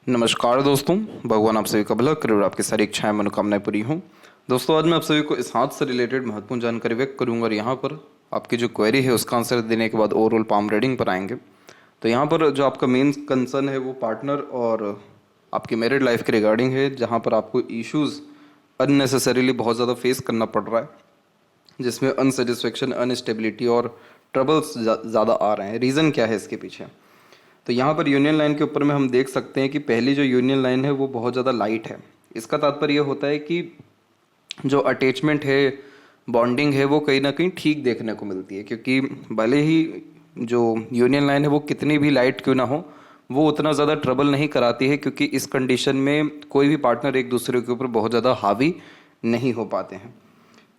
नमस्कार दोस्तों, भगवान आप सभी का भला करे और आपकी सारी इच्छाएं मनोकामनाएं पूरी हों। दोस्तों, आज मैं आप सभी को इस हाथ से रिलेटेड महत्वपूर्ण जानकारी व्यक्त करूंगा और यहाँ पर आपकी जो क्वेरी है उसका आंसर देने के बाद ओवरऑल पाम रीडिंग पर आएंगे। तो यहाँ पर जो आपका मेन कंसर्न है वो पार्टनर और आपकी मैरिड लाइफ के रिगार्डिंग है, जहाँ पर आपको इश्यूज़ अननेसेसरीली बहुत ज़्यादा फेस करना पड़ रहा है, जिसमें अनसेटिस्फेक्शन, अनस्टेबिलिटी और ट्रबल्स ज़्यादा आ रहे हैं। रीज़न क्या है इसके पीछे? तो यहाँ पर यूनियन लाइन के ऊपर में हम देख सकते हैं कि पहली जो यूनियन लाइन है वो बहुत ज़्यादा लाइट है। इसका तात्पर्य ये होता है कि जो अटैचमेंट है, बॉन्डिंग है, वो कहीं ना कहीं ठीक देखने को मिलती है, क्योंकि भले ही जो यूनियन लाइन है वो कितनी भी लाइट क्यों ना हो, वो उतना ज़्यादा ट्रबल नहीं कराती है, क्योंकि इस कंडीशन में कोई भी पार्टनर एक दूसरे के ऊपर बहुत ज़्यादा हावी नहीं हो पाते हैं।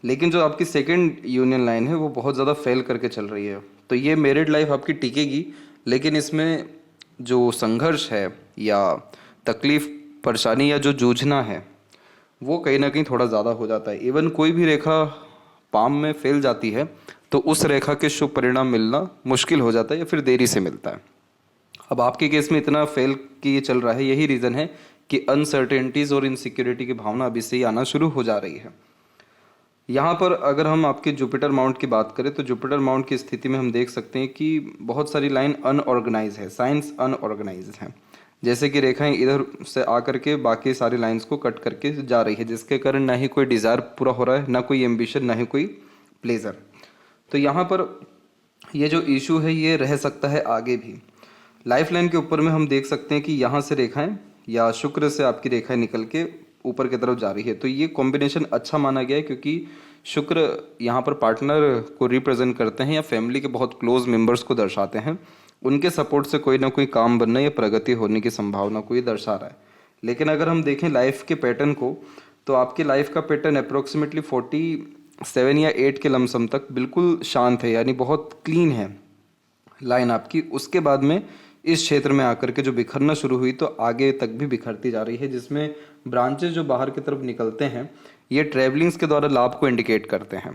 लेकिन जो आपकी सेकंड यूनियन लाइन है वो बहुत ज़्यादा फेल करके चल रही है। तो ये मैरिड लाइफ आपकी टिकेगी, लेकिन इसमें जो संघर्ष है या तकलीफ, परेशानी या जो जूझना है वो कहीं ना कहीं थोड़ा ज़्यादा हो जाता है। इवन कोई भी रेखा पाम में फैल जाती है तो उस रेखा के शुभ परिणाम मिलना मुश्किल हो जाता है या फिर देरी से मिलता है। अब आपके केस में इतना फेल कि ये चल रहा है, यही रीज़न है कि अनसर्टेनिटीज़ और इनसिक्योरिटी की भावना अभी से ही आना शुरू हो जा रही है। यहाँ पर अगर हम आपके जुपिटर माउंट की बात करें तो जुपिटर माउंट की स्थिति में हम देख सकते हैं कि बहुत सारी लाइन अनऑर्गेनाइज है, साइंस अनऑर्गेनाइज है। जैसे कि रेखाएं इधर से आकर के बाकी सारी लाइंस को कट करके जा रही है, जिसके कारण ना ही कोई डिज़ायर पूरा हो रहा है, ना कोई एम्बिशन, ना ही कोई प्लेजर। तो यहाँ पर ये जो इशू है ये रह सकता है आगे भी। लाइफ लाइन के ऊपर में हम देख सकते हैं कि यहाँ से रेखाएं या शुक्र से आपकी रेखाएं निकल के ऊपर की तरफ जा रही है। तो ये कॉम्बिनेशन अच्छा माना गया है, क्योंकि शुक्र यहाँ पर पार्टनर को रिप्रेजेंट करते हैं या फैमिली के बहुत क्लोज मेंबर्स को दर्शाते हैं। उनके सपोर्ट से कोई ना कोई काम बनने या प्रगति होने की संभावना को ये दर्शा रहा है। लेकिन अगर हम देखें लाइफ के पैटर्न को, तो आपकी लाइफ का पैटर्न अप्रोक्सीमेटली 47 या 8 के लमसम तक बिल्कुल शांत है, यानी बहुत क्लीन है लाइन आपकी। उसके बाद में इस क्षेत्र में आकर के जो बिखरना शुरू हुई तो आगे तक भी बिखरती जा रही है, जिसमें ब्रांचेस जो बाहर की तरफ निकलते हैं ये ट्रैवलिंग्स के द्वारा लाभ को इंडिकेट करते हैं।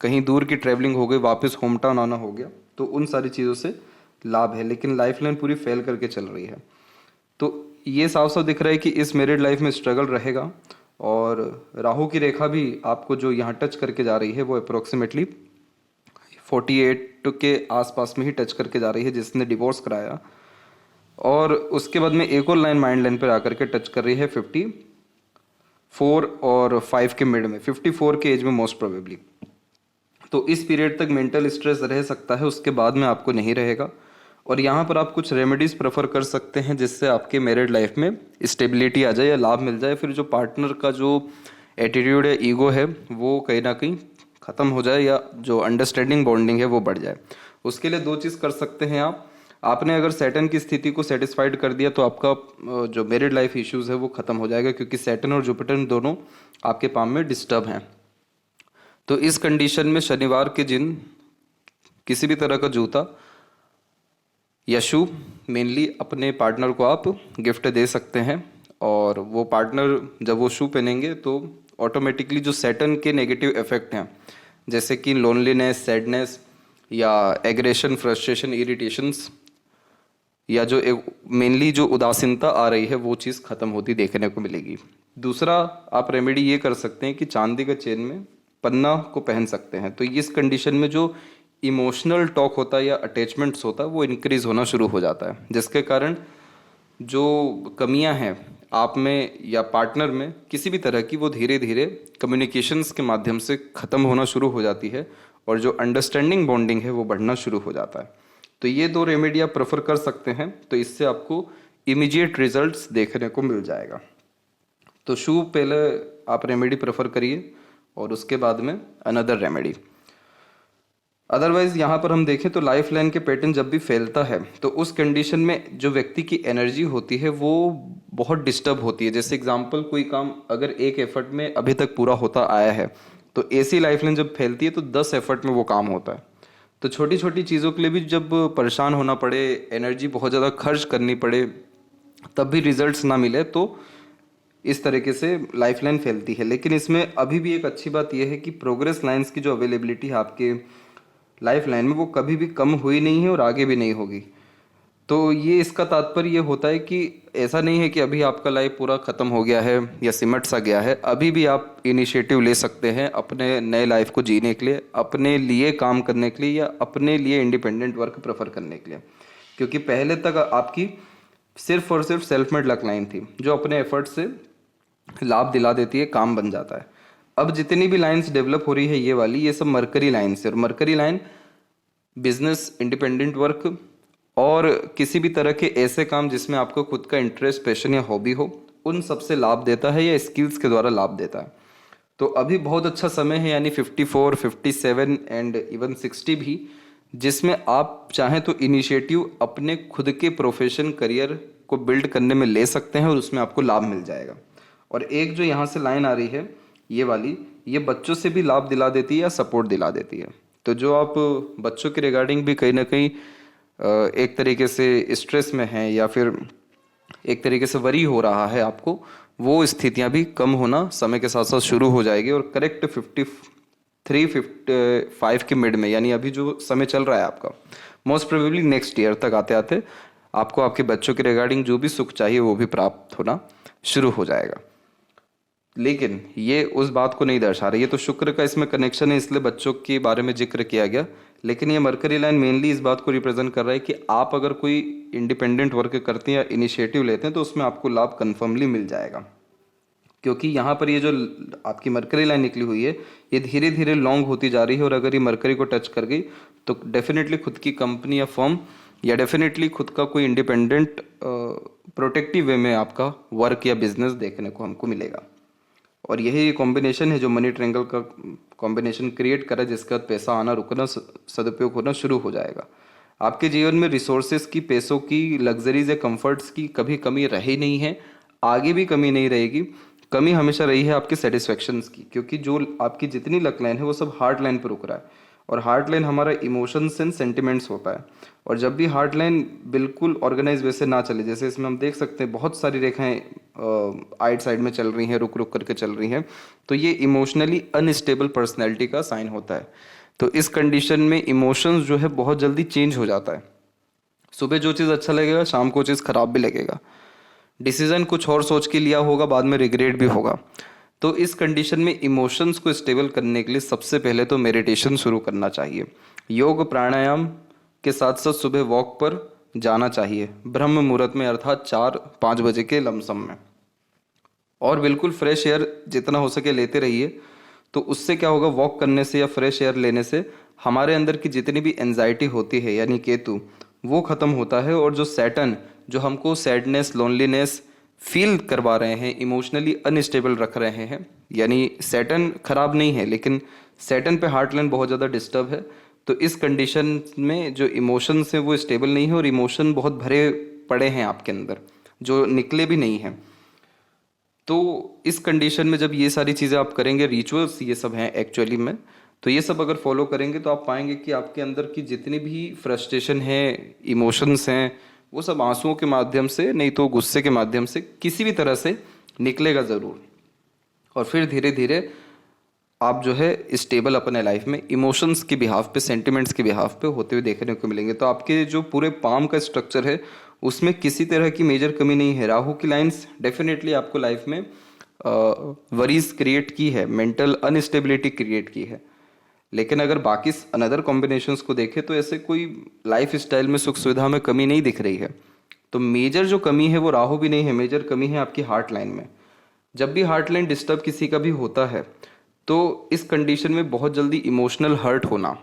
कहीं दूर की ट्रैवलिंग हो गई, वापस होम टाउन आना हो गया, तो उन सारी चीज़ों से लाभ है। लेकिन लाइफ लाइन पूरी फेल करके चल रही है। तो ये साफ साफ दिख रहा है कि इस मैरिड लाइफ में स्ट्रगल रहेगा। और राहु की रेखा भी आपको जो यहाँ टच करके जा रही है वो अप्रोक्सीमेटली 48 के आसपास में ही टच करके जा रही है, जिसने डिवोर्स कराया। और उसके बाद में एक और लाइन माइंड लाइन पर आकर के टच कर रही है 54 और 5 के मिड में, 54 के एज में मोस्ट प्रोबेबली। तो इस पीरियड तक मेंटल स्ट्रेस रह सकता है, उसके बाद में आपको नहीं रहेगा। और यहाँ पर आप कुछ रेमेडीज प्रेफर कर सकते हैं जिससे आपके मैरिड लाइफ में स्टेबिलिटी आ जाए या लाभ मिल जाए, फिर जो पार्टनर का जो एटीट्यूड है, ईगो है, वो कहीं ना कहीं ख़त्म हो जाए या जो अंडरस्टैंडिंग बॉन्डिंग है वो बढ़ जाए। उसके लिए दो चीज़ कर सकते हैं आप। आपने अगर सैटर्न की स्थिति को सेटिस्फाइड कर दिया तो आपका जो मैरिड लाइफ इश्यूज़ है वो ख़त्म हो जाएगा, क्योंकि सैटर्न और जुपिटर दोनों आपके पाम में डिस्टर्ब हैं। तो इस कंडीशन में शनिवार के दिन किसी भी तरह का जूता या शू मेनली अपने पार्टनर को आप गिफ्ट दे सकते हैं। और वो पार्टनर जब वो शू पहनेंगे तो ऑटोमेटिकली जो सैटर्न के नेगेटिव इफेक्ट हैं, जैसे कि लोनलीनेस, सैडनेस या एग्रेशन, फ्रस्ट्रेशन, इरिटेशंस, या जो मेनली जो उदासीनता आ रही है वो चीज़ ख़त्म होती देखने को मिलेगी। दूसरा आप रेमेडी ये कर सकते हैं कि चांदी का चेन में पन्ना को पहन सकते हैं। तो इस कंडीशन में जो इमोशनल टॉक होता है या अटैचमेंट्स होता है वो इंक्रीज होना शुरू हो जाता है, जिसके कारण जो कमियां हैं आप में या पार्टनर में किसी भी तरह की, वो धीरे धीरे कम्युनिकेशंस के माध्यम से ख़त्म होना शुरू हो जाती है और जो अंडरस्टैंडिंग बॉन्डिंग है वो बढ़ना शुरू हो जाता है। तो ये दो रेमेडी आप प्रेफर कर सकते हैं, तो इससे आपको इमीडिएट रिजल्ट्स देखने को मिल जाएगा। तो शू पहले आप रेमेडी प्रेफर करिए और उसके बाद में अनदर रेमेडी। अदरवाइज यहाँ पर हम देखें तो लाइफ लाइन के पैटर्न जब भी फैलता है तो उस कंडीशन में जो व्यक्ति की एनर्जी होती है वो बहुत डिस्टर्ब होती है। जैसे एग्जांपल, कोई काम अगर एक एफर्ट में अभी तक पूरा होता आया है तो ऐसी लाइफ लाइन जब फैलती है तो 10 एफर्ट में वो काम होता है। तो छोटी छोटी चीज़ों के लिए भी जब परेशान होना पड़े, एनर्जी बहुत ज़्यादा खर्च करनी पड़े, तब भी रिजल्ट्स ना मिले, तो इस तरीके से लाइफ लाइन फैलती है। लेकिन इसमें अभी भी एक अच्छी बात यह है कि प्रोग्रेस लाइंस की जो अवेलेबिलिटी है आपके लाइफ लाइन में वो कभी भी कम हुई नहीं है और आगे भी नहीं होगी। तो ये इसका तात्पर्य ये होता है कि ऐसा नहीं है कि अभी आपका लाइफ पूरा ख़त्म हो गया है या सिमट सा गया है, अभी भी आप इनिशिएटिव ले सकते हैं अपने नए लाइफ को जीने के लिए, अपने लिए काम करने के लिए, या अपने लिए इंडिपेंडेंट वर्क प्रेफर करने के लिए। क्योंकि पहले तक आपकी सिर्फ और सिर्फ सेल्फ मेड लक लाइन थी जो अपने एफर्ट से लाभ दिला देती है, काम बन जाता है। अब जितनी भी लाइंस डेवलप हो रही है ये वाली, ये सब मरकरी लाइन्स है। और mercury line business, independent work और किसी भी तरह के ऐसे काम जिसमें आपको खुद का इंटरेस्ट, पैशन या हॉबी हो, उन सबसे लाभ देता है या स्किल्स के द्वारा लाभ देता है। तो अभी बहुत अच्छा समय है, यानी 54, 57 एंड इवन 60 भी, जिसमें आप चाहें तो इनिशिएटिव अपने खुद के प्रोफेशन, करियर को बिल्ड करने में ले सकते हैं और उसमें आपको लाभ मिल जाएगा। और एक जो यहाँ से लाइन आ रही है ये वाली, ये बच्चों से भी लाभ दिला देती है या सपोर्ट दिला देती है। तो जो आप बच्चों के रिगार्डिंग भी कहीं ना कहीं एक तरीके से स्ट्रेस में हैं या फिर एक तरीके से वरी हो रहा है आपको, वो स्थितियां भी कम होना समय के साथ साथ शुरू हो जाएगी। और करेक्ट 53, 55 के मिड में, यानी अभी जो समय चल रहा है आपका, मोस्ट प्रोबेबली नेक्स्ट ईयर तक आते आते आपको आपके बच्चों के रिगार्डिंग जो भी सुख चाहिए वो भी प्राप्त होना शुरू हो जाएगा। लेकिन ये उस बात को नहीं दर्शा रही है, तो शुक्र का इसमें कनेक्शन है इसलिए बच्चों के बारे में जिक्र किया गया। लेकिन ये मरकरी लाइन मेनली इस बात को रिप्रेजेंट कर रहा है कि आप अगर कोई इंडिपेंडेंट वर्क करते हैं या इनिशिएटिव लेते हैं तो उसमें आपको लाभ कन्फर्मली मिल जाएगा। क्योंकि यहाँ पर ये जो आपकी मरकरी लाइन निकली हुई है ये धीरे धीरे लॉन्ग होती जा रही है, और अगर ये मरकरी को टच कर गई तो डेफिनेटली खुद की कंपनी या फर्म, या डेफिनेटली खुद का कोई इंडिपेंडेंट प्रोटेक्टिव वे में आपका वर्क या बिजनेस देखने को हमको मिलेगा। और यही कॉम्बिनेशन है जो मनी ट्रायंगल का कॉम्बिनेशन क्रिएट करा, जिसका पैसा आना, रुकना, सदुपयोग होना शुरू हो जाएगा। आपके जीवन में रिसोर्सेज की, पैसों की, लग्जरीज या कंफर्ट्स की कभी कमी रही नहीं है, आगे भी कमी नहीं रहेगी। कमी हमेशा रही है आपके सेटिस्फेक्शंस की, क्योंकि जो आपकी जितनी लक लाइन है वो सब हार्ट लाइन पर रुक रहा है। और हार्ट लाइन हमारा इमोशंस एंड सेंटिमेंट्स होता है। और जब भी हार्ट लाइन बिल्कुल ऑर्गेनाइज वैसे ना चले, जैसे इसमें हम देख सकते हैं बहुत सारी रेखाएं आइट साइड में चल रही हैं, रुक रुक करके चल रही हैं, तो ये इमोशनली अनस्टेबल पर्सनैलिटी का साइन होता है। तो इस कंडीशन में इमोशंस जो है बहुत जल्दी चेंज हो जाता है। सुबह जो चीज़ अच्छा लगेगा शाम को चीज़ खराब भी लगेगा। डिसीजन कुछ और सोच के लिया होगा, बाद में रिग्रेट भी होगा। तो इस कंडीशन में इमोशंस को स्टेबल करने के लिए सबसे पहले तो मेडिटेशन शुरू करना चाहिए। योग प्राणायाम के साथ साथ सुबह वॉक पर जाना चाहिए ब्रह्म मुहूर्त में, अर्थात 4-5 बजे के लमसम में। और बिल्कुल फ्रेश एयर जितना हो सके लेते रहिए। तो उससे क्या होगा, वॉक करने से या फ्रेश एयर लेने से हमारे अंदर की जितनी भी एंजाइटी होती है, यानी केतु, वो खत्म होता है। और जो सैटर्न जो हमको सैडनेस, लोनलीनेस फील करवा रहे हैं, इमोशनली अनस्टेबल रख रहे हैं, यानी सैटर्न खराब नहीं है लेकिन सैटर्न पे हार्ट लाइन बहुत ज़्यादा डिस्टर्ब है। तो इस कंडीशन में जो इमोशंस हैं वो स्टेबल नहीं है, और इमोशन बहुत भरे पड़े हैं आपके अंदर जो निकले भी नहीं हैं। तो इस कंडीशन में जब ये सारी चीज़ें आप करेंगे, रिचुअल्स ये सब हैं एक्चुअली में, तो ये सब अगर फॉलो करेंगे तो आप पाएंगे कि आपके अंदर की जितनी भी फ्रस्ट्रेशन है, इमोशंस हैं, वो सब आंसुओं के माध्यम से, नहीं तो गुस्से के माध्यम से, किसी भी तरह से निकलेगा ज़रूर। और फिर धीरे धीरे आप जो है स्टेबल अपने लाइफ में इमोशंस के बिहाफ पे, सेंटिमेंट्स के बिहाफ पे होते हुए देखने को मिलेंगे। तो आपके जो पूरे पाम का स्ट्रक्चर है उसमें किसी तरह की मेजर कमी नहीं है। राहु की लाइंस डेफिनेटली आपको लाइफ में वरीज क्रिएट की है, मेंटल अनस्टेबिलिटी क्रिएट की है। लेकिन अगर बाकी अनदर कॉम्बिनेशंस को देखें तो ऐसे कोई लाइफ स्टाइल में, सुख सुविधा में कमी नहीं दिख रही है। तो मेजर जो कमी है वो राहु भी नहीं है, मेजर कमी है आपकी हार्ट लाइन में। जब भी हार्ट लाइन डिस्टर्ब किसी का भी होता है तो इस कंडीशन में बहुत जल्दी इमोशनल हर्ट होना,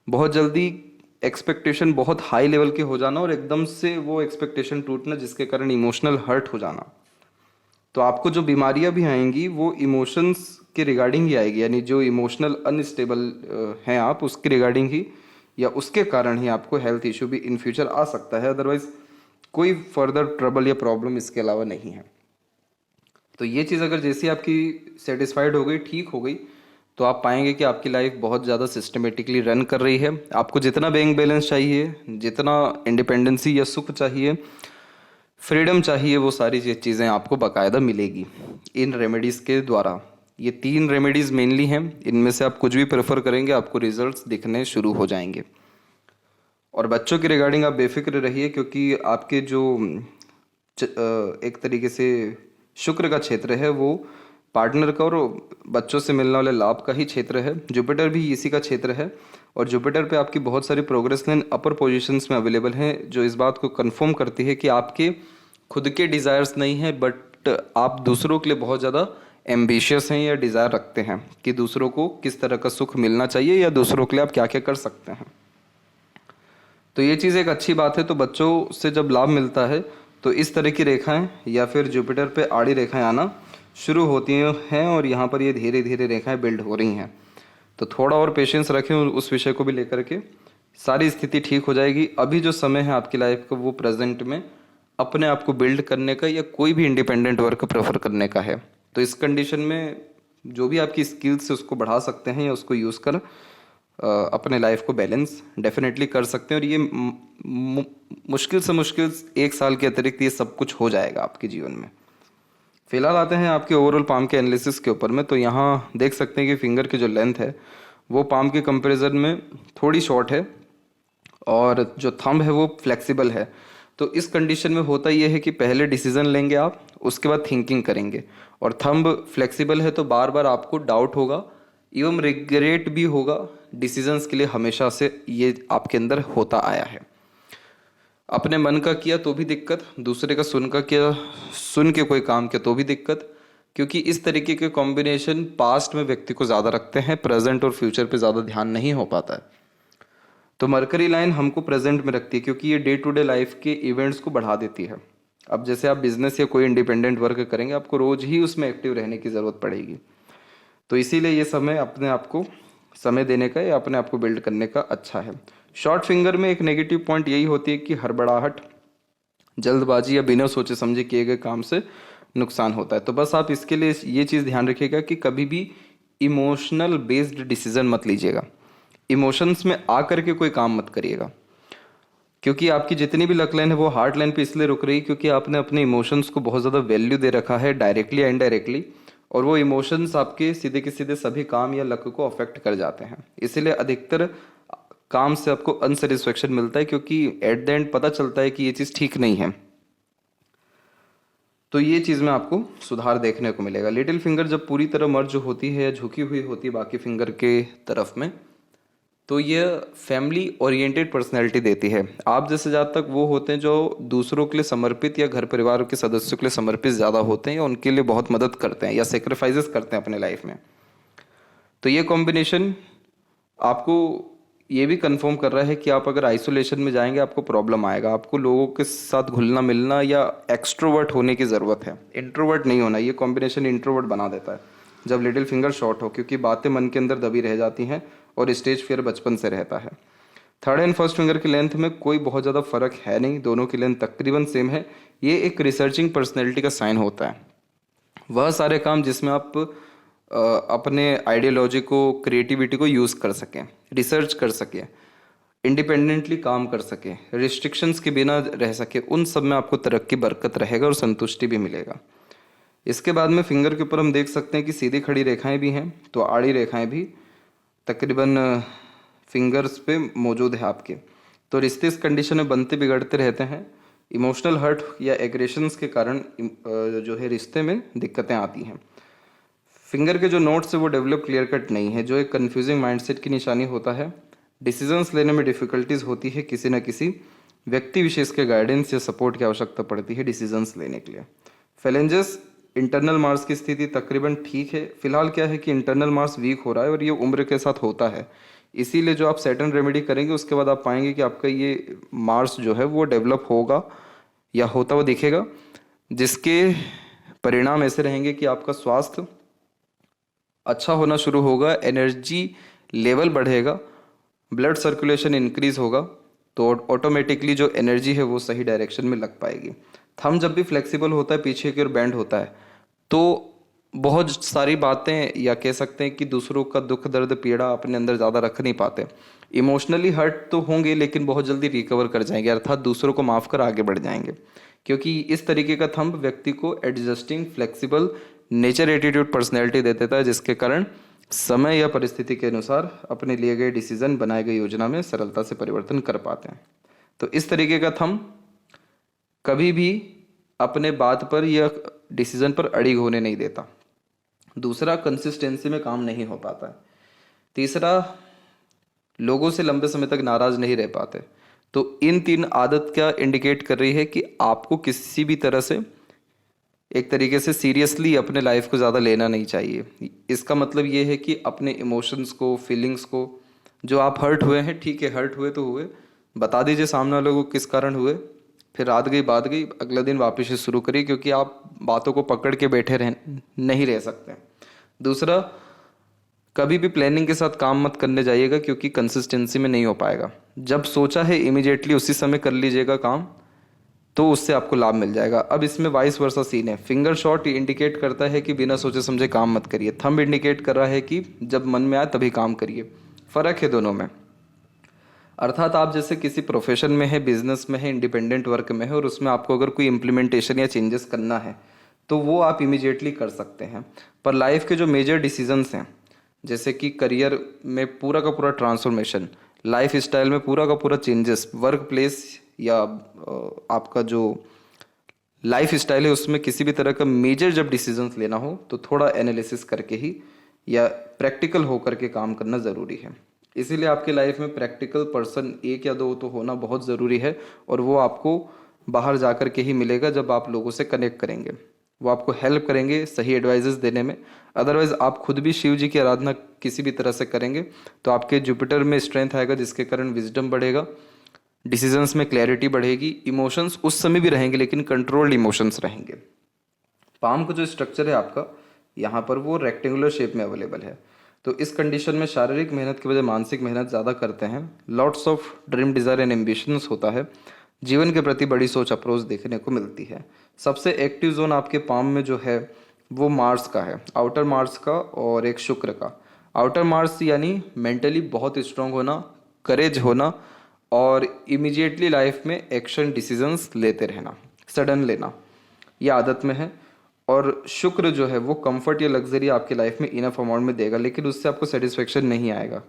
बहुत जल्दी एक्सपेक्टेशन बहुत हाई लेवल के हो जाना और एकदम से वो एक्सपेक्टेशन टूटना, जिसके कारण इमोशनल हर्ट हो जाना। तो आपको जो बीमारियां भी आएंगी वो इमोशंस के रिगार्डिंग ही आएगी, यानी जो इमोशनल अनस्टेबल हैं आप, उसके रिगार्डिंग ही या उसके कारण ही आपको हेल्थ इशू भी इन फ्यूचर आ सकता है। अदरवाइज कोई फर्दर ट्रबल या प्रॉब्लम इसके अलावा नहीं है। तो ये चीज़ अगर जैसी आपकी सेटिस्फाइड हो गई, ठीक हो गई, तो आप पाएंगे कि आपकी लाइफ बहुत ज़्यादा सिस्टमेटिकली रन कर रही है। आपको जितना बैंक बैलेंस चाहिए, जितना इंडिपेंडेंसी या सुख चाहिए, फ्रीडम चाहिए, वो सारी चीज़ें आपको बाकायदा मिलेगी इन रेमेडीज़ के द्वारा। ये 3 रेमेडीज़ मेनली हैं, इनमें से आप कुछ भी प्रेफर करेंगे आपको रिजल्ट्स दिखने शुरू हो जाएंगे। और बच्चों के रिगार्डिंग आप बेफिक्र रहिए, क्योंकि आपके जो एक तरीके से शुक्र का क्षेत्र है वो पार्टनर का और बच्चों से मिलने वाले लाभ का ही क्षेत्र है। जुपिटर भी इसी का क्षेत्र है और जुपिटर पे आपकी बहुत सारी प्रोग्रेस लाइन अपर पोजीशंस में अवेलेबल हैं, जो इस बात को कंफर्म करती है कि आपके खुद के डिज़ायर्स नहीं है, बट आप दूसरों के लिए बहुत ज़्यादा एम्बिशियस हैं या डिज़ायर रखते हैं कि दूसरों को किस तरह का सुख मिलना चाहिए या दूसरों के लिए आप क्या क्या कर सकते हैं। तो ये चीज़ एक अच्छी बात है। तो बच्चों से जब लाभ मिलता है तो इस तरह की रेखाएं या फिर जुपिटर पे आड़ी रेखाएं आना शुरू होती हैं और यहाँ पर ये धीरे धीरे रेखाएं बिल्ड हो रही हैं। तो थोड़ा और पेशेंस रखें उस विषय को भी लेकर के, सारी स्थिति ठीक हो जाएगी। अभी जो समय है आपकी लाइफ का वो प्रेजेंट में अपने आप को बिल्ड करने का या कोई भी इंडिपेंडेंट वर्क प्रेफर करने का है। तो इस कंडीशन में जो भी आपकी स्किल्स है उसको बढ़ा सकते हैं या उसको यूज़ कर अपने लाइफ को बैलेंस डेफिनेटली कर सकते हैं। और ये मुश्किल से मुश्किल 1 साल के अतिरिक्त ये सब कुछ हो जाएगा आपके जीवन में। फिलहाल आते हैं आपके ओवरऑल पाम के एनालिसिस के ऊपर में। तो यहाँ देख सकते हैं कि फिंगर की जो लेंथ है वो पाम के कंपैरिजन में थोड़ी शॉर्ट है और जो थंब है वो फ्लेक्सिबल है। तो इस कंडीशन में होता ये है कि पहले डिसीजन लेंगे आप, उसके बाद थिंकिंग करेंगे। और थंब फ्लेक्सिबल है तो बार बार आपको डाउट होगा एवं रिग्रेट भी होगा डिसीजंस के लिए, हमेशा से ये आपके अंदर होता आया है। अपने मन का किया तो भी दिक्कत, दूसरे का सुन के कोई काम किया तो भी दिक्कत, क्योंकि इस तरीके के कॉम्बिनेशन पास्ट में व्यक्ति को ज़्यादा रखते हैं, प्रेजेंट और फ्यूचर पे ज़्यादा ध्यान नहीं हो पाता है। तो मरकरी लाइन हमको प्रेजेंट में रखती है क्योंकि ये डे टू डे लाइफ के इवेंट्स को बढ़ा देती है। अब जैसे आप बिजनेस या कोई इंडिपेंडेंट वर्क करेंगे, आपको रोज ही उसमें एक्टिव रहने की ज़रूरत पड़ेगी। तो इसीलिए ये समय अपने आप को समय देने का या अपने आप को बिल्ड करने का अच्छा है। शॉर्ट फिंगर में एक नेगेटिव पॉइंट यही होती है कि हड़बड़ाहट, जल्दबाजी या बिना सोचे समझे किए गए काम से नुकसान होता है। तो बस आप इसके लिए ये चीज़ ध्यान रखिएगा कि कभी भी इमोशनल बेस्ड डिसीजन मत लीजिएगा, इमोशंस में आकर के कोई काम मत करिएगा, क्योंकि आपकी जितनी भी लक लाइन है वो हार्ट लाइन पे इसलिए रुक रही है क्योंकि आपने अपने इमोशंस को बहुत ज़्यादा वैल्यू दे रखा है, डायरेक्टली या इनडायरेक्टली, और वो इमोशंस आपके सीधे के सीधे सभी काम या लक को अफेक्ट कर जाते हैं। इसीलिए अधिकतर काम से आपको अनसेटिस्फेक्शन मिलता है, क्योंकि एट द एंड पता चलता है कि ये चीज़ ठीक नहीं है। तो ये चीज़ में आपको सुधार देखने को मिलेगा। लिटिल फिंगर जब पूरी तरह मर्ज होती है या झुकी हुई होती है बाकी फिंगर के तरफ में, तो ये फैमिली ओरिएंटेड पर्सनैलिटी देती है। आप जैसे ज़्यादा तक वो होते हैं जो दूसरों के लिए समर्पित या घर परिवार के सदस्यों के लिए समर्पित ज़्यादा होते हैं या उनके लिए बहुत मदद करते हैं या सेक्रीफाइसेस करते हैं अपने लाइफ में। तो ये कॉम्बिनेशन आपको ये भी कंफर्म कर रहा है कि आप अगर आइसोलेशन में जाएंगे आपको प्रॉब्लम आएगा, आपको लोगों के साथ घुलना मिलना या एक्सट्रोवर्ट होने की ज़रूरत है, इंट्रोवर्ट नहीं होना। ये कॉम्बिनेशन इंट्रोवर्ट बना देता है जब लिटिल फिंगर शॉर्ट हो, क्योंकि बातें मन के अंदर दबी रह जाती हैं और स्टेज फियर बचपन से रहता है। थर्ड एंड फर्स्ट फिंगर की लेंथ में कोई बहुत ज़्यादा फर्क है नहीं, दोनों की लेंथ तकरीबन सेम है। ये एक रिसर्चिंग पर्सनैलिटी का साइन होता है। वह सारे काम जिसमें आप अपने आइडियोलॉजी को, क्रिएटिविटी को यूज़ कर सकें, रिसर्च कर सकें, इंडिपेंडेंटली काम कर सकें, रिस्ट्रिक्शंस के बिना रह सके, उन सब में आपको तरक्की बरकत रहेगा और संतुष्टि भी मिलेगा। इसके बाद में फिंगर के ऊपर हम देख सकते हैं कि सीधी खड़ी रेखाएं भी हैं, तो आड़ी रेखाएं भी तकरीबन फिंगर्स पे मौजूद है आपके। तो रिश्ते इस कंडीशन में बनते बिगड़ते रहते हैं। इमोशनल हर्ट या एग्रेशंस के कारण जो है रिश्ते में दिक्कतें आती हैं। फिंगर के जो नोट्स है वो डेवलप क्लियर कट नहीं है, जो एक कन्फ्यूजिंग माइंडसेट की निशानी होता है। डिसीजंस लेने में डिफ़िकल्टीज होती है, किसी न किसी व्यक्ति विशेष के गाइडेंस या सपोर्ट की आवश्यकता पड़ती है डिसीजंस लेने के लिए। फैलेंजेस इंटरनल मार्स की स्थिति तकरीबन ठीक है। फिलहाल क्या है कि इंटरनल मार्स वीक हो रहा है और ये उम्र के साथ होता है, इसीलिए जो आप सैटर्न रेमेडी करेंगे उसके बाद आप पाएंगे कि आपका ये मार्स जो है वो डेवलप होगा या होता हुआ दिखेगा, जिसके परिणाम ऐसे रहेंगे कि आपका स्वास्थ्य अच्छा होना शुरू होगा, एनर्जी लेवल बढ़ेगा, ब्लड सर्कुलेशन इंक्रीज होगा, तो ऑटोमेटिकली जो एनर्जी है वो सही डायरेक्शन में लग पाएगी। थंब जब भी फ्लेक्सिबल होता है, पीछे की ओर बैंड होता है, तो बहुत सारी बातें या कह सकते हैं कि दूसरों का दुख दर्द पीड़ा अपने अंदर ज़्यादा रख नहीं पाते। इमोशनली हर्ट तो होंगे लेकिन बहुत जल्दी रिकवर कर जाएंगे, अर्थात दूसरों को माफ़ कर आगे बढ़ जाएंगे। क्योंकि इस तरीके का थंब व्यक्ति को adjusting, flexible nature, attitude, personality दे देता है, जिसके कारण समय या परिस्थिति के अनुसार अपने लिए गए डिसीजन, बनाए गए योजना में सरलता से परिवर्तन कर पाते हैं। तो इस तरीके का थंब कभी भी अपने बात पर या डिसीजन पर अड़िग होने नहीं देता। दूसरा, कंसिस्टेंसी में काम नहीं हो पाता है। तीसरा, लोगों से लंबे समय तक नाराज नहीं रह पाते। तो इन 3 आदत क्या इंडिकेट कर रही है कि आपको किसी भी तरह से एक तरीके से सीरियसली अपने लाइफ को ज़्यादा लेना नहीं चाहिए। इसका मतलब ये है कि अपने इमोशंस को, फीलिंग्स को, जो आप हर्ट हुए हैं, ठीक है, हर्ट हुए तो हुए, बता दीजिए सामने वालों को किस कारण हुए, फिर रात गई बात गई, अगला दिन वापस से शुरू करिए, क्योंकि आप बातों को पकड़ के बैठे नहीं रह सकते। दूसरा, कभी भी प्लानिंग के साथ काम मत करने जाइएगा, क्योंकि कंसिस्टेंसी में नहीं हो पाएगा। जब सोचा है इमीडिएटली उसी समय कर लीजिएगा काम, तो उससे आपको लाभ मिल जाएगा। अब इसमें वाइस वर्सा सीन है। फिंगर शॉट इंडिकेट करता है कि बिना सोचे समझे काम मत करिए। थंब इंडिकेट कर रहा है कि जब मन में आए तभी काम करिए। फर्क है दोनों में। अर्थात आप जैसे किसी प्रोफेशन में है, बिजनेस में है, इंडिपेंडेंट वर्क में है, और उसमें आपको अगर कोई इम्प्लीमेंटेशन या चेंजेस करना है तो वो आप इमीडिएटली कर सकते हैं। पर लाइफ के जो मेजर डिसीजंस हैं, जैसे कि करियर में पूरा का पूरा ट्रांसफॉर्मेशन, लाइफ स्टाइल में पूरा का पूरा चेंजेस, वर्क प्लेस या आपका जो लाइफ स्टाइल है उसमें किसी भी तरह का मेजर जब डिसीजंस लेना हो तो थोड़ा एनालिसिस करके ही या प्रैक्टिकल होकर के काम करना ज़रूरी है। इसीलिए आपके लाइफ में प्रैक्टिकल पर्सन 1 या 2 तो होना बहुत ज़रूरी है, और वो आपको बाहर जा कर के ही मिलेगा जब आप लोगों से कनेक्ट करेंगे। वो आपको हेल्प करेंगे सही एडवाइजेस देने में। अदरवाइज आप खुद भी शिव जी की आराधना किसी भी तरह से करेंगे तो आपके जुपिटर में स्ट्रेंथ आएगा, जिसके कारण विजडम बढ़ेगा, डिसीजंस में क्लैरिटी बढ़ेगी, इमोशंस उस समय भी रहेंगे लेकिन कंट्रोल्ड इमोशंस रहेंगे। पाम का जो स्ट्रक्चर है आपका यहाँ पर वो रेक्टेंगुलर शेप में अवेलेबल है। तो इस कंडीशन में शारीरिक मेहनत के बजाय मानसिक मेहनत ज़्यादा करते हैं। Lots of dream, desire and ambitions होता है। जीवन के प्रति बड़ी सोच, अप्रोच देखने को मिलती है। सबसे एक्टिव जोन आपके पाम में जो है वो मार्स का है, आउटर मार्स का और एक शुक्र का। आउटर मार्स यानी मेंटली बहुत स्ट्रांग होना, करेज होना और इमीडिएटली लाइफ में एक्शन डिसीजंस लेते रहना, सडन लेना, ये आदत में है। और शुक्र जो है वो कंफर्ट या लग्जरी आपके लाइफ में इनफ अमाउंट में देगा, लेकिन उससे आपको सेटिस्फेक्शन नहीं आएगा।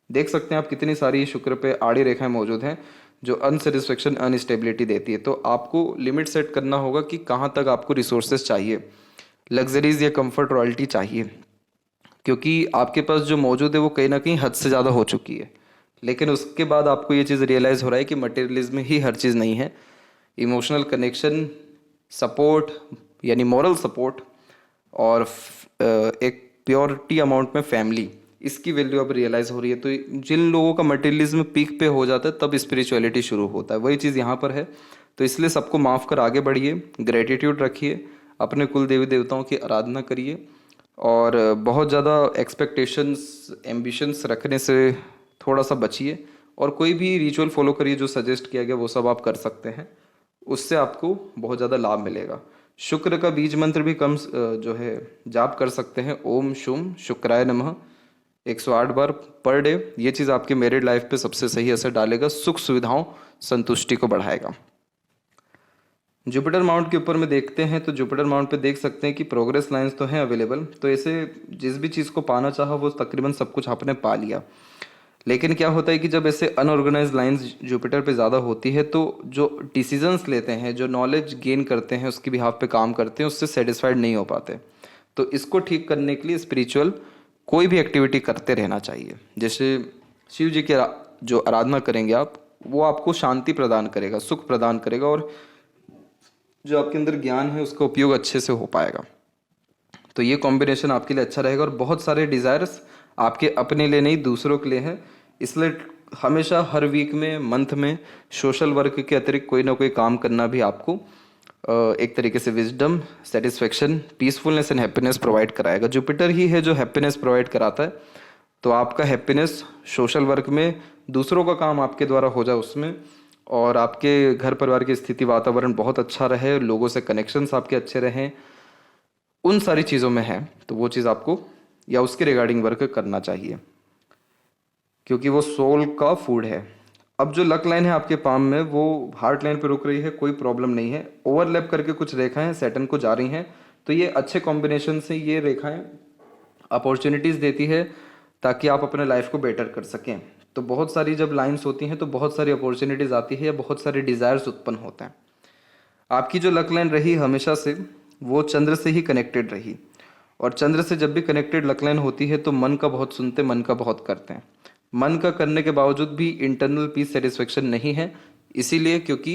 देख सकते हैं आप कितनी सारी शुक्र पे आड़ी रेखाएं मौजूद हैं जो अनसेटिस्फेक्शन, अनस्टेबिलिटी देती है। तो आपको लिमिट सेट करना होगा कि कहाँ तक आपको रिसोर्सेज चाहिए, लग्जरीज या कंफर्ट, रॉयल्टी चाहिए, क्योंकि आपके पास जो मौजूद है वो कहीं ना कहीं हद से ज़्यादा हो चुकी है। लेकिन उसके बाद आपको ये चीज़ रियलाइज़ हो रहा है कि मटेरियलिज्म ही हर चीज़ नहीं है। इमोशनल कनेक्शन, सपोर्ट यानी मॉरल सपोर्ट और एक प्योरिटी अमाउंट में फैमिली, इसकी वैल्यू अब रियलाइज़ हो रही है। तो जिन लोगों का मटेरियलिज्म पीक पे हो जाता है तब स्पिरिचुअलिटी शुरू होता है, वही चीज़ यहाँ पर है। तो इसलिए सबको माफ़ कर आगे बढ़िए, ग्रेटिट्यूड रखिए, अपने कुल देवी देवताओं की आराधना करिए, और बहुत ज़्यादा एक्सपेक्टेशंस, एम्बिशंस रखने से थोड़ा सा बचिए, और कोई भी रिचुअल फॉलो करिए जो सजेस्ट किया गया, वो सब आप कर सकते हैं, उससे आपको बहुत ज़्यादा लाभ मिलेगा। शुक्र का बीज मंत्र भी कम जो है जाप कर सकते हैं, ओम शुम शुक्राय नमः 108 बार पर डे। ये चीज़ आपके मैरिड लाइफ पे सबसे सही असर डालेगा, सुख सुविधाओं, संतुष्टि को बढ़ाएगा। जुपिटर माउंट के ऊपर में देखते हैं तो जुपिटर माउंट पे देख सकते हैं कि प्रोग्रेस लाइंस तो हैं अवेलेबल। तो ऐसे जिस भी चीज़ को पाना चाहा वो तकरीबन सब कुछ आपने पा लिया। लेकिन क्या होता है कि जब ऐसे अनऑर्गेनाइज लाइंस जुपिटर पे ज़्यादा होती है तो जो डिसीजंस लेते हैं, जो नॉलेज गेन करते हैं, उसकी बिहाफ पे काम करते हैं, उससे सेटिस्फाइड नहीं हो पाते। तो इसको ठीक करने के लिए स्पिरिचुअल कोई भी एक्टिविटी करते रहना चाहिए। जैसे शिव जी की जो आराधना करेंगे आप, वो आपको शांति प्रदान करेगा, सुख प्रदान करेगा, और जो आपके अंदर ज्ञान है उसका उपयोग अच्छे से हो पाएगा। तो ये कॉम्बिनेशन आपके लिए अच्छा रहेगा। और बहुत सारे डिज़ायर्स आपके अपने लिए नहीं, दूसरों के लिए हैं। इसलिए हमेशा हर वीक में, मंथ में सोशल वर्क के अतिरिक्त कोई ना कोई काम करना भी आपको एक तरीके से wisdom, satisfaction, peacefulness and happiness provide कराएगा। जुपिटर ही है जो हैप्पीनेस प्रोवाइड कराता है। तो आपका हैप्पीनेस सोशल वर्क में, दूसरों का काम आपके द्वारा हो जाए उसमें, और आपके घर परिवार की स्थिति, वातावरण बहुत अच्छा रहे, लोगों से कनेक्शंस आपके अच्छे रहें, उन सारी चीज़ों में है तो वो चीज़ आपको या उसके रिगार्डिंग वर्क करना चाहिए, क्योंकि वो सोल का फूड है। अब जो लक लाइन है आपके पाम में वो हार्ट लाइन पे रुक रही है, कोई प्रॉब्लम नहीं है। ओवरलैप करके कुछ रेखाएं सैटर्न को जा रही हैं, तो ये अच्छे कॉम्बिनेशन से ये रेखाएं अपॉर्चुनिटीज़ देती है ताकि आप अपने लाइफ को बेटर कर सकें। तो बहुत सारी जब लाइंस होती हैं तो बहुत सारी अपॉर्चुनिटीज़ आती है या बहुत सारे डिज़ायर्स उत्पन्न होते हैं। आपकी जो लक लाइन रही हमेशा से वो चंद्र से ही कनेक्टेड रही, और चंद्र से जब भी कनेक्टेड लक लाइन होती है तो मन का बहुत सुनते, मन का बहुत करते हैं। मन का करने के बावजूद भी इंटरनल पीस सेटिस्फेक्शन नहीं है, इसीलिए क्योंकि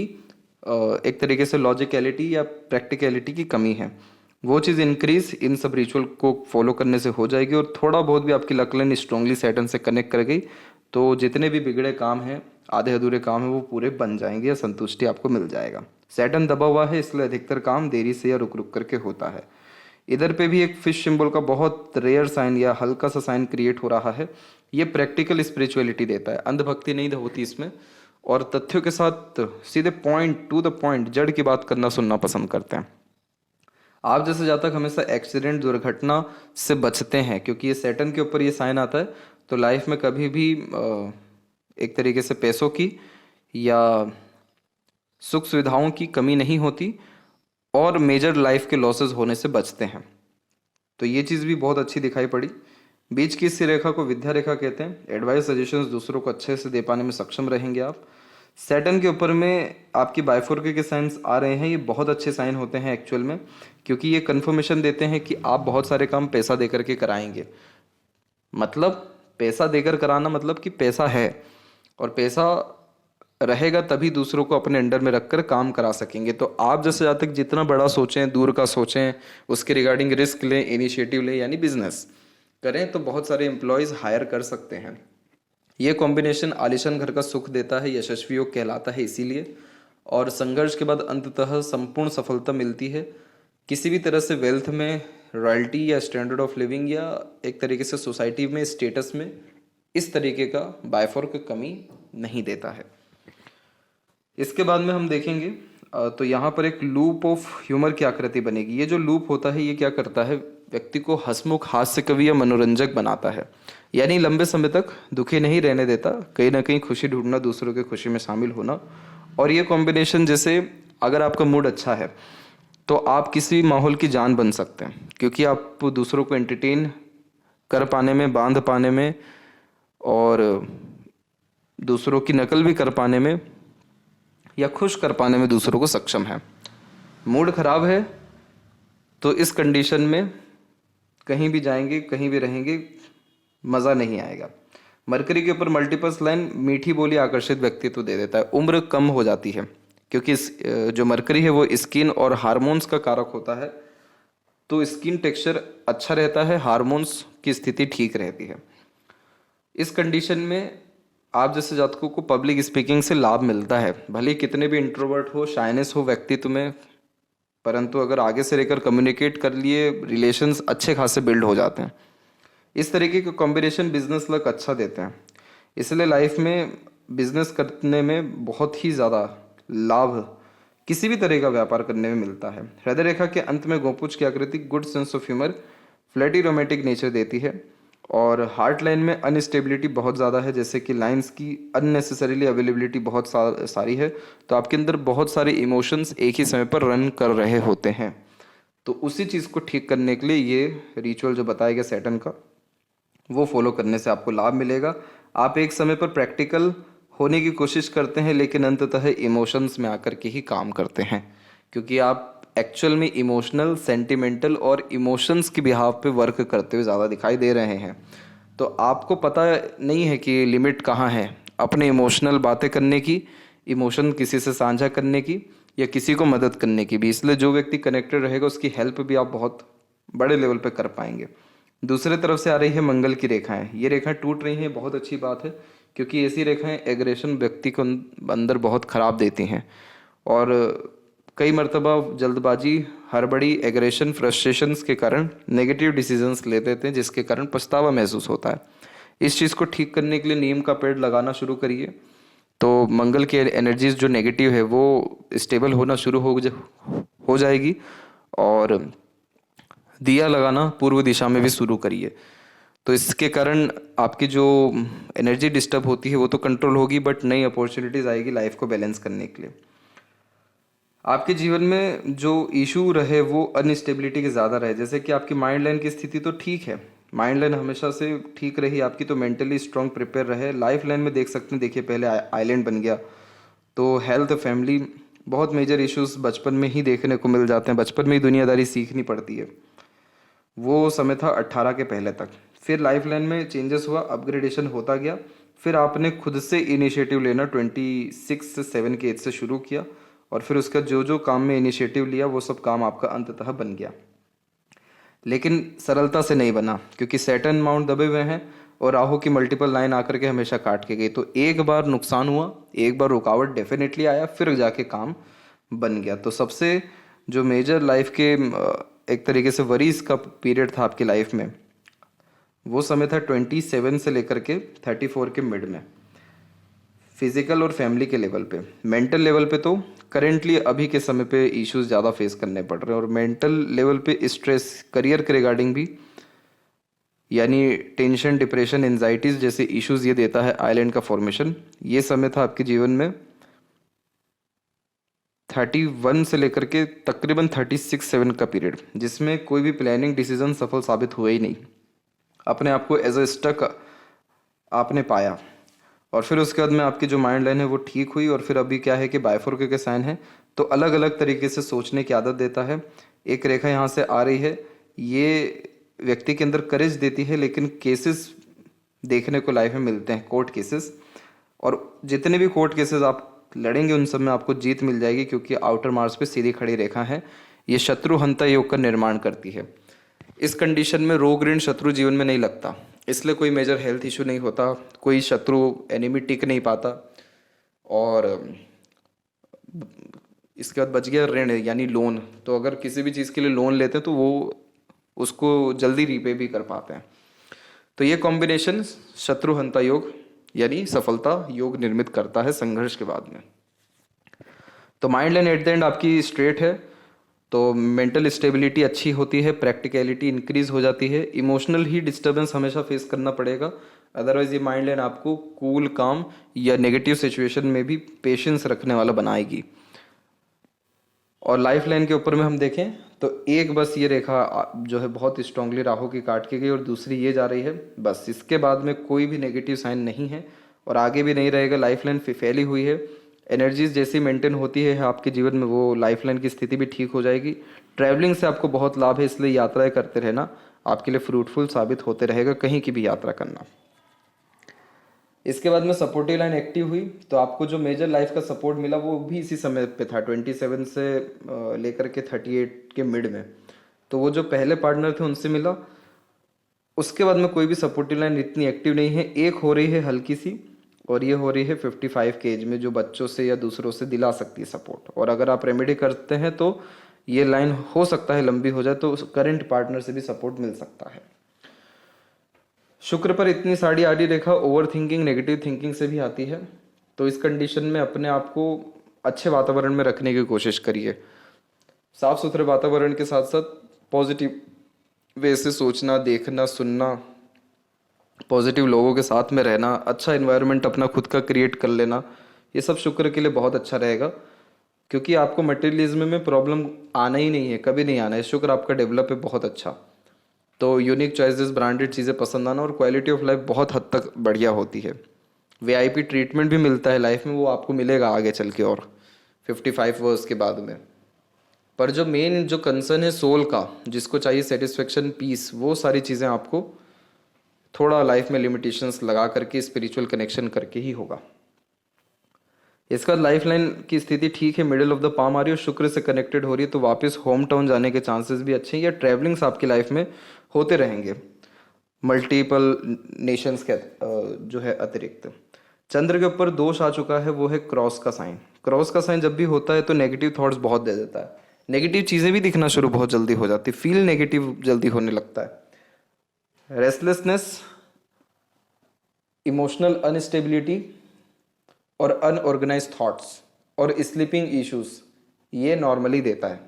एक तरीके से लॉजिकलिटी या प्रैक्टिकलिटी की कमी है। वो चीज़ इंक्रीज इन सब रिचुअल को फॉलो करने से हो जाएगी, और थोड़ा बहुत भी आपकी लक लाइन स्ट्रांगली सैटर्न से कनेक्ट कर गई तो जितने भी बिगड़े काम हैं, आधे अधूरे काम हैं, वो पूरे बन जाएंगे या संतुष्टि आपको मिल जाएगा। सैटर्न दबा हुआ है इसलिए अधिकतर काम देरी से या रुक रुक करके होता है। इधर पे भी एक फिश सिंबल का बहुत रेयर साइन या हल्का सा साइन क्रिएट हो रहा है। ये प्रैक्टिकल स्पिरिचुअलिटी देता है, अंधभक्ति नहीं होती इसमें, और तथ्यों के साथ सीधे पॉइंट टू द पॉइंट जड़ की बात करना सुनना पसंद करते हैं। आप जैसे जातक हमेशा एक्सीडेंट दुर्घटना से बचते हैं, क्योंकि ये सैटर्न के ऊपर ये साइन आता है। तो लाइफ में कभी भी एक तरीके से पैसों की या सुख सुविधाओं की कमी नहीं होती, और मेजर लाइफ के लॉसेस होने से बचते हैं। तो ये चीज़ भी बहुत अच्छी दिखाई पड़ी। बीच की इस रेखा को विद्या रेखा कहते हैं। एडवाइस सजेशंस दूसरों को अच्छे से दे पाने में सक्षम रहेंगे आप। सैटर्न के ऊपर में आपकी बाइफोर्के के साइंस आ रहे हैं, ये बहुत अच्छे साइन होते हैं एक्चुअल में, क्योंकि ये कन्फर्मेशन देते हैं कि आप बहुत सारे काम पैसा देकर के कराएंगे। मतलब पैसा देकर कराना मतलब कि पैसा है, और पैसा रहेगा तभी दूसरों को अपने अंडर में रखकर काम करा सकेंगे। तो आप जैसे जातक जितना बड़ा सोचें, दूर का सोचें, उसके रिगार्डिंग रिस्क लें, इनिशिएटिव लें, यानी बिजनेस करें, तो बहुत सारे एम्प्लॉयज़ हायर कर सकते हैं। ये कॉम्बिनेशन आलिशान घर का सुख देता है, यशस्वी योग कहलाता है इसीलिए। और संघर्ष के बाद अंततः संपूर्ण सफलता मिलती है। किसी भी तरह से वेल्थ में, रॉयल्टी या स्टैंडर्ड ऑफ लिविंग या एक तरीके से सोसाइटी में, स्टेटस में इस तरीके का बायफॉर्क कमी नहीं देता है। इसके बाद में हम देखेंगे तो यहाँ पर एक लूप ऑफ ह्यूमर की आकृति बनेगी। ये जो लूप होता है ये क्या करता है, व्यक्ति को हंसमुख, हास्य कवि या मनोरंजक बनाता है, यानी लंबे समय तक दुखी नहीं रहने देता, कहीं ना कहीं खुशी ढूंढना, दूसरों की खुशी में शामिल होना। और ये कॉम्बिनेशन, जैसे अगर आपका मूड अच्छा है तो आप किसी माहौल की जान बन सकते हैं, क्योंकि आप दूसरों को एंटरटेन कर पाने में, बांध पाने में, और दूसरों की नकल भी कर पाने में या खुश कर पाने में दूसरों को सक्षम है। मूड खराब है तो इस कंडीशन में कहीं भी जाएंगे, कहीं भी रहेंगे, मज़ा नहीं आएगा। मरकरी के ऊपर मल्टीपल्स लाइन मीठी बोली आकर्षित व्यक्तित्व दे देता है। उम्र कम हो जाती है, क्योंकि जो मरकरी है वो स्किन और हार्मोन्स का कारक होता है, तो स्किन टेक्सचर अच्छा रहता है, हार्मोन्स की स्थिति ठीक रहती है। इस कंडीशन में आप जैसे जातकों को पब्लिक स्पीकिंग से लाभ मिलता है, भले कितने भी इंट्रोवर्ट हो, शाइनेस हो व्यक्तित्व में, परंतु अगर आगे से रहकर कम्युनिकेट कर लिए, रिलेशंस अच्छे खासे बिल्ड हो जाते हैं। इस तरीके के कॉम्बिनेशन बिजनेस लक अच्छा देते हैं, इसलिए लाइफ में बिजनेस करने में बहुत ही ज़्यादा लाभ किसी भी तरह का व्यापार करने में मिलता है। हृदय रेखा के अंत में गोपुच की आकृति good sense of humour, flirty romantic nature देती है। और हार्ट लाइन में अनस्टेबिलिटी बहुत ज़्यादा है, जैसे कि लाइंस की अननेसेसरीली अवेलेबिलिटी बहुत सारी है, तो आपके अंदर बहुत सारे इमोशंस एक ही समय पर रन कर रहे होते हैं। तो उसी चीज़ को ठीक करने के लिए ये रिचुअल जो बताया गया सैटर्न का, वो फॉलो करने से आपको लाभ मिलेगा। आप एक समय पर प्रैक्टिकल होने की कोशिश करते हैं, लेकिन अंततः इमोशंस में आकर के ही काम करते हैं, क्योंकि आप एक्चुअल में इमोशनल, सेंटिमेंटल और इमोशंस की बिहाफ पे वर्क करते हुए ज़्यादा दिखाई दे रहे हैं। तो आपको पता नहीं है कि लिमिट कहाँ है अपने इमोशनल बातें करने की, इमोशन किसी से साझा करने की या किसी को मदद करने की भी। इसलिए जो व्यक्ति कनेक्टेड रहेगा उसकी हेल्प भी आप बहुत बड़े लेवल पे कर पाएंगे। दूसरे तरफ से आ रही है मंगल की रेखाएं। ये रेखाएं टूट रही हैं, बहुत अच्छी बात है, क्योंकि ऐसी रेखाएं एग्रेशन व्यक्ति को अंदर बहुत ख़राब देती हैं, और कई मर्तबा जल्दबाजी, हड़बड़ी, एग्रेशन, फ्रस्ट्रेशंस के कारण नेगेटिव डिसीजंस ले देते हैं, जिसके कारण पछतावा महसूस होता है। इस चीज़ को ठीक करने के लिए नीम का पेड़ लगाना शुरू करिए, तो मंगल की एनर्जीज जो नेगेटिव है वो स्टेबल होना शुरू हो जाएगी। और दिया लगाना पूर्व दिशा में भी शुरू करिए। तो इसके कारण आपकी जो एनर्जी डिस्टर्ब होती है वो तो कंट्रोल होगी, बट नई अपॉर्चुनिटीज़ आएगी लाइफ को बैलेंस करने के लिए। आपके जीवन में जो इशू रहे वो अनस्टेबिलिटी के ज़्यादा रहे, जैसे कि आपकी माइंड लाइन की स्थिति तो ठीक है, माइंड लाइन हमेशा से ठीक रही आपकी, तो मेंटली स्ट्रांग प्रिपेयर रहे। लाइफ लाइन में देख सकते हैं, देखिए पहले आइलैंड बन गया, तो हेल्थ फैमिली बहुत मेजर इश्यूज बचपन में ही देखने को मिल जाते हैं, बचपन में ही दुनियादारी सीखनी पड़ती है। वो समय था 18 के पहले तक। फिर लाइफ लाइन में चेंजेस हुआ, अपग्रेडेशन होता गया, फिर आपने खुद से इनिशिएटिव लेना 26 से 7 के एज से शुरू किया, और फिर उसका जो जो काम में इनिशिएटिव लिया वो सब काम आपका अंततः बन गया। लेकिन सरलता से नहीं बना, क्योंकि सैटर्न माउंट दबे हुए हैं और राहु की मल्टीपल लाइन आकर के हमेशा काट के गई। तो एक बार नुकसान हुआ, एक बार रुकावट डेफिनेटली आया, फिर जाके काम बन गया। तो सबसे जो मेजर लाइफ के एक तरीके से वरीज का पीरियड था आपकी लाइफ में, वो समय था 27 से लेकर के 34 के मिड में, फिजिकल और फैमिली के लेवल पे। मेंटल लेवल पे तो करेंटली अभी के समय पे इश्यूज ज़्यादा फेस करने पड़ रहे हैं, और मेंटल लेवल पे स्ट्रेस, करियर के रिगार्डिंग भी, यानी टेंशन, डिप्रेशन, एंजाइटीज जैसे इश्यूज ये देता है आइलैंड का फॉर्मेशन। ये समय था आपके जीवन में 31 से लेकर के तकरीबन 36-7 का पीरियड, जिसमें कोई भी प्लानिंग डिसीजन सफल साबित हुए ही नहीं। अपने आप को एज अ स्टक आपने पाया, और फिर उसके बाद में आपकी जो माइंड लाइन है वो ठीक हुई, और फिर अभी क्या है कि बायफोर्के के साइन है, तो अलग अलग तरीके से सोचने की आदत देता है। एक रेखा यहाँ से आ रही है, ये व्यक्ति के अंदर करेज देती है, लेकिन केसेस देखने को लाइफ में मिलते हैं, कोर्ट केसेस, और जितने भी कोर्ट केसेस आप लड़ेंगे उन सब में आपको जीत मिल जाएगी, क्योंकि आउटर मार्स पे सीधी खड़ी रेखा है, ये शत्रु हंता योग का निर्माण करती है। इस कंडीशन में रोग ऋण शत्रु जीवन में नहीं लगता, इसलिए कोई मेजर हेल्थ इशू नहीं होता, कोई शत्रु एनिमी टिक नहीं पाता, और इसके बाद बच गया ऋण यानी लोन। तो अगर किसी भी चीज़ के लिए लोन लेते हैं तो वो उसको जल्दी रीपे भी कर पाते हैं। तो ये कॉम्बिनेशन शत्रुहंता योग यानी सफलता योग निर्मित करता है संघर्ष के बाद में। तो mind line at the end आपकी स्ट्रेट है, तो मेंटल स्टेबिलिटी अच्छी होती है, प्रैक्टिकलिटी इंक्रीज हो जाती है, इमोशनल ही डिस्टर्बेंस हमेशा फेस करना पड़ेगा, अदरवाइज ये माइंड लाइन आपको कूल, काम या नेगेटिव सिचुएशन में भी पेशेंस रखने वाला बनाएगी। और लाइफ लाइन के ऊपर में हम देखें तो एक बस ये रेखा जो है बहुत स्ट्रांगली राहु की काट की गई, और दूसरी ये जा रही है, बस इसके बाद में कोई भी नेगेटिव साइन नहीं है और आगे भी नहीं रहेगा। लाइफ लाइन फैली हुई है, एनर्जीज जैसी मेंटेन होती है आपके जीवन में, वो लाइफ लाइन की स्थिति भी ठीक हो जाएगी। ट्रैवलिंग से आपको बहुत लाभ है, इसलिए यात्राएं करते रहना आपके लिए फ्रूटफुल साबित होते रहेगा, कहीं की भी यात्रा करना। इसके बाद में सपोर्टिव लाइन एक्टिव हुई, तो आपको जो मेजर लाइफ का सपोर्ट मिला वो भी इसी समय पे था, 27 से लेकर के 38 के मिड में। तो वो जो पहले पार्टनर थे उनसे मिला, उसके बाद में कोई भी सपोर्टिव लाइन इतनी एक्टिव नहीं है। एक हो रही है हल्की सी, और ये हो रही है 55 के एज में, जो बच्चों से या दूसरों से दिला सकती है सपोर्ट, और अगर आप रेमेडी करते हैं तो ये लाइन हो सकता है लंबी हो जाए, तो करंट पार्टनर से भी सपोर्ट मिल सकता है। शुक्र पर इतनी सारी आड़ी रेखा ओवर थिंकिंग, नेगेटिव थिंकिंग से भी आती है, तो इस कंडीशन में अपने आप को अच्छे वातावरण में रखने की कोशिश करिए। साफ सुथरे वातावरण के साथ साथ पॉजिटिव वे से सोचना, देखना, सुनना, पॉजिटिव लोगों के साथ में रहना, अच्छा इन्वायरमेंट अपना खुद का क्रिएट कर लेना, ये सब शुक्र के लिए बहुत अच्छा रहेगा, क्योंकि आपको मटेरियलिज्म में प्रॉब्लम आना ही नहीं है, कभी नहीं आना है। शुक्र आपका डेवलप है बहुत अच्छा, तो यूनिक चॉइसेस, ब्रांडेड चीज़ें पसंद आना, और क्वालिटी ऑफ लाइफ बहुत हद तक बढ़िया होती है। वीआईपी ट्रीटमेंट भी मिलता है लाइफ में, वो आपको मिलेगा आगे चल के और 55 वर्ष के बाद में। पर जो मेन जो कंसर्न है सोल का, जिसको चाहिए सेटिस्फेक्शन, पीस, वो सारी चीज़ें आपको थोड़ा लाइफ में लिमिटेशंस लगा करके, स्पिरिचुअल कनेक्शन करके ही होगा। इसका लाइफ लाइन की स्थिति ठीक है, मिडिल ऑफ द पाम आ रही है, शुक्र से कनेक्टेड हो रही है, तो वापस होम टाउन जाने के चांसेस भी अच्छे हैं, या ट्रैवलिंग्स आपकी लाइफ में होते रहेंगे मल्टीपल नेशंस के जो है अतिरिक्त। चंद्र के ऊपर दोष आ चुका है, वो है क्रॉस का साइन। क्रॉस का साइन जब भी होता है तो नेगेटिव थॉट्स बहुत दे देता है, नेगेटिव चीज़ें भी दिखना शुरू बहुत जल्दी हो जाती, फील नेगेटिव जल्दी होने लगता है, रेस्टलेसनेस, इमोशनल अनस्टेबिलिटी और अनऑर्गेनाइज थॉट्स और स्लीपिंग इश्यूज, ये नॉर्मली देता है।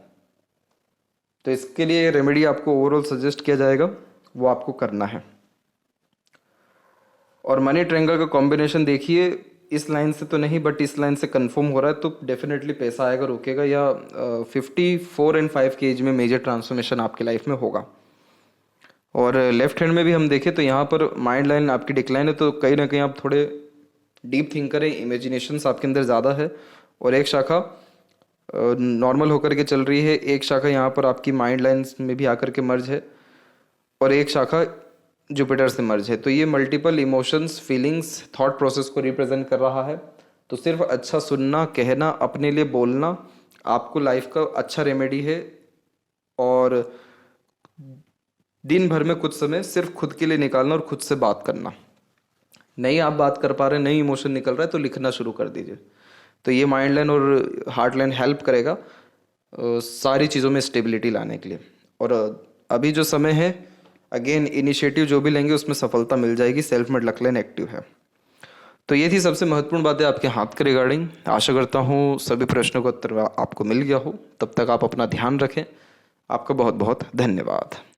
तो इसके लिए रेमेडी आपको ओवरऑल सजेस्ट किया जाएगा, वो आपको करना है। और मनी ट्रायंगल का कॉम्बिनेशन देखिए, इस लाइन से तो नहीं बट इस लाइन से कंफर्म हो रहा है, तो डेफिनेटली पैसा आएगा, रुकेगा, या 54 एंड 5 के एज में मेजर ट्रांसफॉर्मेशन आपकी लाइफ में होगा। और लेफ्ट हैंड में भी हम देखें तो यहाँ पर माइंड लाइन आपकी डिक्लाइन है, तो कहीं ना कहीं आप थोड़े डीप थिंकर हैं, इमेजिनेशंस आपके अंदर ज़्यादा है। और एक शाखा नॉर्मल होकर के चल रही है, एक शाखा यहाँ पर आपकी माइंड लाइन्स में भी आकर के मर्ज है, और एक शाखा जुपिटर से मर्ज है। तो ये multiple emotions, feelings, thought process को रिप्रेजेंट कर रहा है। तो सिर्फ अच्छा सुनना, कहना, अपने लिए बोलना आपको लाइफ का अच्छा रेमेडी है। और दिन भर में कुछ समय सिर्फ खुद के लिए निकालना और खुद से बात करना। नहीं आप बात कर पा रहे, नहीं इमोशन निकल रहा है, तो लिखना शुरू कर दीजिए। तो ये माइंड लाइन और हार्ट लाइन हेल्प करेगा सारी चीज़ों में स्टेबिलिटी लाने के लिए। और अभी जो समय है, अगेन इनिशिएटिव जो भी लेंगे उसमें सफलता मिल जाएगी। Self made luck line active है। तो ये थी सबसे महत्वपूर्ण बातें आपके हाथ के रिगार्डिंग। आशा करता हूँ सभी प्रश्नों का उत्तर आपको मिल गया हो। तब तक आप अपना ध्यान रखें। आपका बहुत बहुत धन्यवाद।